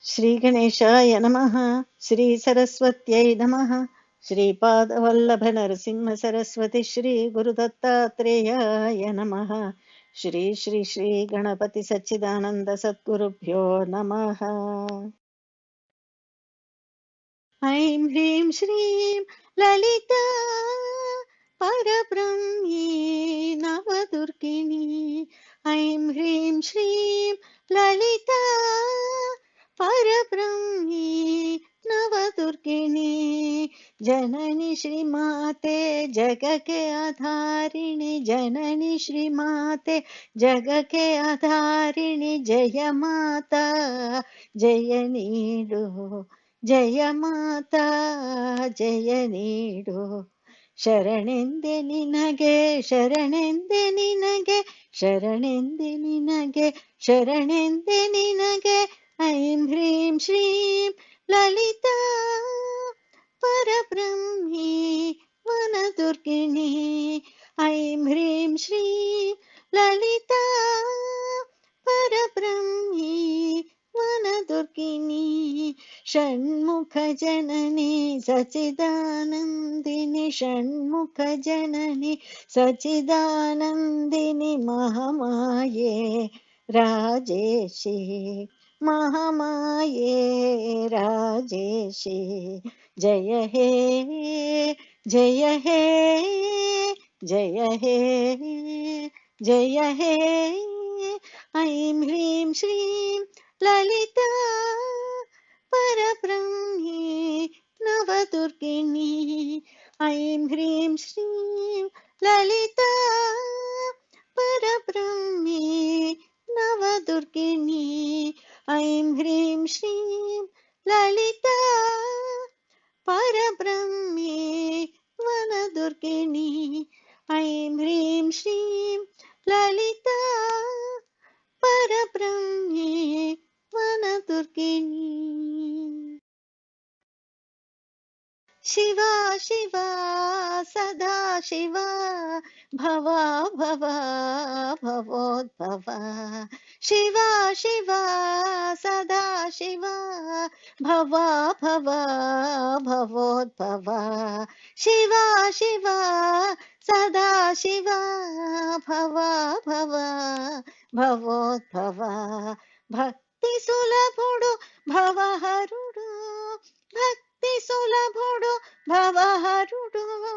श्री गणेशाय नमः। श्री सरस्वत्यै नमः। श्रीपादवल्लभ नरसिंह सरस्वती श्री गुरुदत्तात्रेयाय नमः। श्री श्री श्री गणपति सच्चिदानंद सद्गुरुभ्यो नमः। ऐं ह्रीं श्रीं ललिता परब्रह्मी नवदुर्गिनी। ऐं ह्रीं श्रीं ललिता परब्रह्मी नवदुर्गिनी। जननी श्रीमाते जग के आधारिणी, जननी श्रीमाते जग के आधारिणी। जय माता जय नीडो, जय माता जय ನೀಡು. ಶರಣೆಂದೆ ನಿನಗೆ ಶರಣೆಂದೆ ನಿನಗೆ ಶರಣೆಂದೆ ನಿನಗೆ ಶರಣೆಂದೆ ನಿನಗೆ. ಐಂ ಹ್ರೀಂ ಶ್ರೀಂ ಲಲಿತಾ ಪರಬ್ರಹ್ಮಿ ವನದುರ್ಗಿಣಿ. ಐಂ ಹ್ರೀಂ ಶ್ರೀಂ ಲಲಿತಾ ಪರಬ್ರಹ್ಮಿ ವನದುರ್ಗಿಣಿ. षण्मुख जननी सच्चिदानन्दिनी, षण्मुख जननी सच्चिदानन्दिनी. महामाये राजेशी, महामाये राजेशी. जय हे जय हे जय हे जय हे. ऐं ह्रीं श्रीं ललिता परब्रह्मी नवदुर्गिनी. ऐं ह्रीं श्रीं ललिता परब्रह्मी नवदुर्गिनी. ऐं ह्रीं श्रीं ललिता परब्रह्मी वनदुर्गिनी. ऐं ह्रीं श्रीं ललिता परब्रह्मी वनदुर्गिनी. शिवा शिवा सदा शिवा भवा भवा भवोद्भवा. शिवा शिवा सदा शिवा भवा भवा भवोद्भवा. शिवा शिवा सदा शिवा भवा भवा भवोद्भवा. भक्ति सुलभुडु भवहरुडु, भक्ति सुलभुडु భవహరుడు.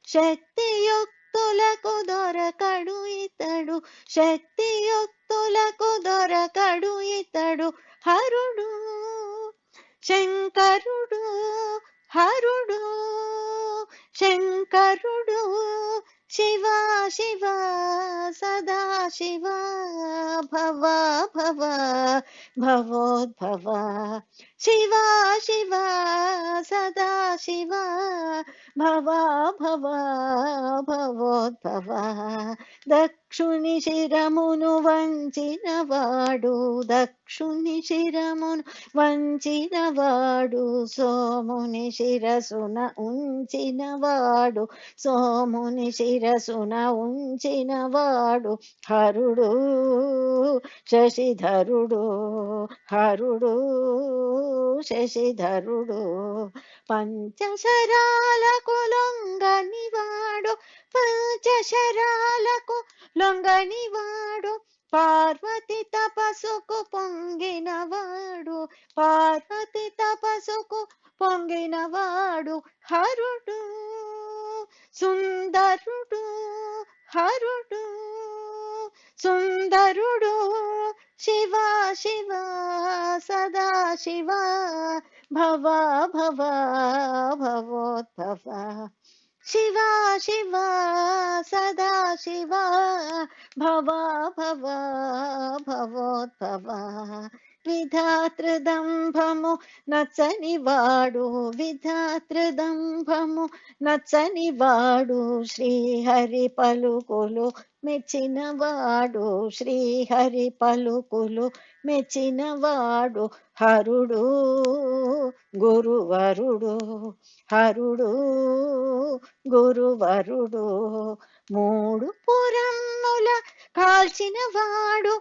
శక్తియుక్తులకు దొరకడు ఇతడు, శక్తియుక్తులకు దొరకడు ఇతడు. హరుడు శంకరుడు, హరుడు శంకరుడు. శివా శివా సదా శివా భవా భవా భవోద్భవా. शिवा शिवा सदा शिवा भवा भवा भवोद्भवा. दक्षुनि शिरमुनु वंचिनवाडु, दक्षुनि शिरमुनु वंचिनवाडु. सोमुनि शिरसुन उंचिनवाडु, सोमुनि शिरसुन उंचिनवाडु. हरुडु శశిధరుడు, హరుడు శశిధరుడు. పంచశరాలకు లొంగనివాడు, పంచశరాలకు లొంగనివాడు. పార్వతి తపసుకు పొంగినవాడు, పార్వతి తపసుకు పొంగినవాడు. హరుడు సుందరుడు, హరుడు సుందరుడు. शिवा शिवा सदा शिवा भवा भवा भवोद्भवा. शिवा शिवा सदा शिवा भवा भवा भवोद्भवा. విధాతృదంభము నచ్చనివాడు, విధాతృదంభము నచ్చనివాడు. శ్రీహరి పలుకులు మెచ్చినవాడు, శ్రీహరి పలుకులు మెచ్చినవాడు. హరుడు గురువరుడు, హరుడు గురువరుడు. మూడు పురముల కాల్చినవాడు,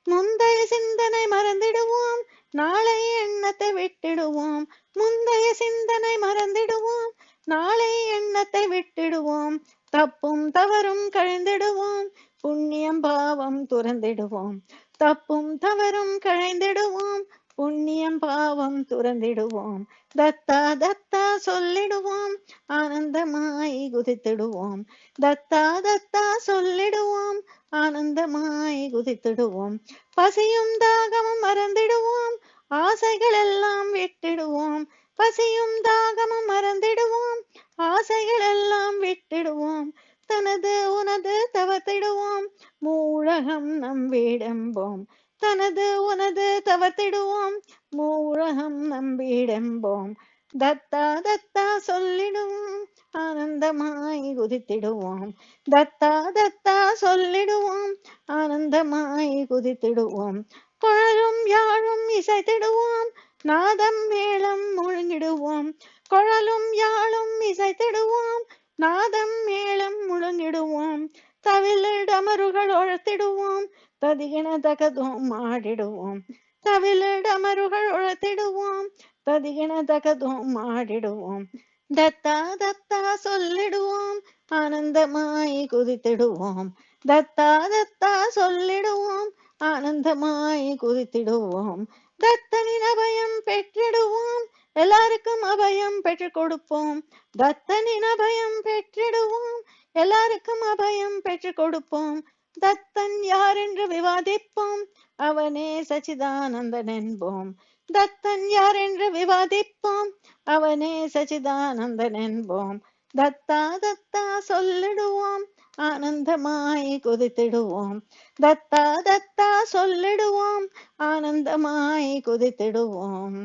முந்தைய சிந்தனை மறந்திடுவோம், நாளை எண்ணத்தை விட்டிடுவோம். முந்தைய சிந்தனை மறந்திடுவோம், நாளை எண்ணத்தை விட்டிடுவோம். தப்பும் தவறும் கழிந்திடுவோம், புண்ணியம் பாவம் துறந்திடுவோம். தப்பும் தவறும் கழிந்திடுவோம், புண்ணியம் பாவம் துறந்திடுவோம். தத்தா தத்தா சொல்லிடுவோம், ஆனந்தமாய் குதித்திடுவோம். தத்தா தத்தா சொல்லிடுவோம், ஆனந்தமாய் குதித்திடுவோம். பசியும் தாகமும் மறந்திடுவோம், ஆசைகள் எல்லாம் விட்டிடுவோம். பசியும் தாகமும் மறந்திடுவோம், ஆசைகள் எல்லாம் விட்டிடுவோம். தனது உனது தவத்திடுவோம், மூழகம் நம் வீடெம்போம். தனது உனது தவத்திடுவோம், மூழகம் நம் வீடெம்போம். தத்தா தத்தா சொல்லிடுவோம், ஆனந்தமாய் குதித்திடுவோம். தத்தா தத்தா சொல்லிடுவோம், ஆனந்தமாய் குதித்திடுவோம். குழலும் யாழும் இசைத்திடுவோம், நாதம் மேளம் முழங்கிடுவோம். குழலும் யாழும் இசைத்திடுவோம், நாதம் மேளம் முழங்கிடுவோம். தவிலிடமருகள் உழத்திடுவோம், ததிகின தகதும் ஆடிடுவோம். தவிலிடமருகள் உழத்திடுவோம், ததிகின தகதும் ஆடிடுவோம். தத்தா தத்தா சொல்லிடுவோம், ஆனந்தமாய் குதித்திடுவோம். தத்தா தத்தா சொல்லிடுவோம், ஆனந்தமாய் குதித்திடுவோம். தத்தனின் அபயம் பெற்றிடுவோம், எல்லாருக்கும் அபயம் பெற்றுக் கொடுப்போம். தத்தனின் அபயம் பெற்றிடுவோம், எல்லாருக்கும் அபயம் பெற்றுக் கொடுப்போம். தத்தன் யார் என்று விவாதிப்போம், அவனே சச்சிதானந்தன் என்போம். தத்தன் யார் என்று விவாதிப்போம், அவனே சச்சிதானந்தன் என்போம். தத்தா தத்தா சொல்லிடுவோம், ஆனந்தமாய் குதித்திடுவோம். தத்தா தத்தா சொல்லிடுவோம், ஆனந்தமாய் குதித்திடுவோம்.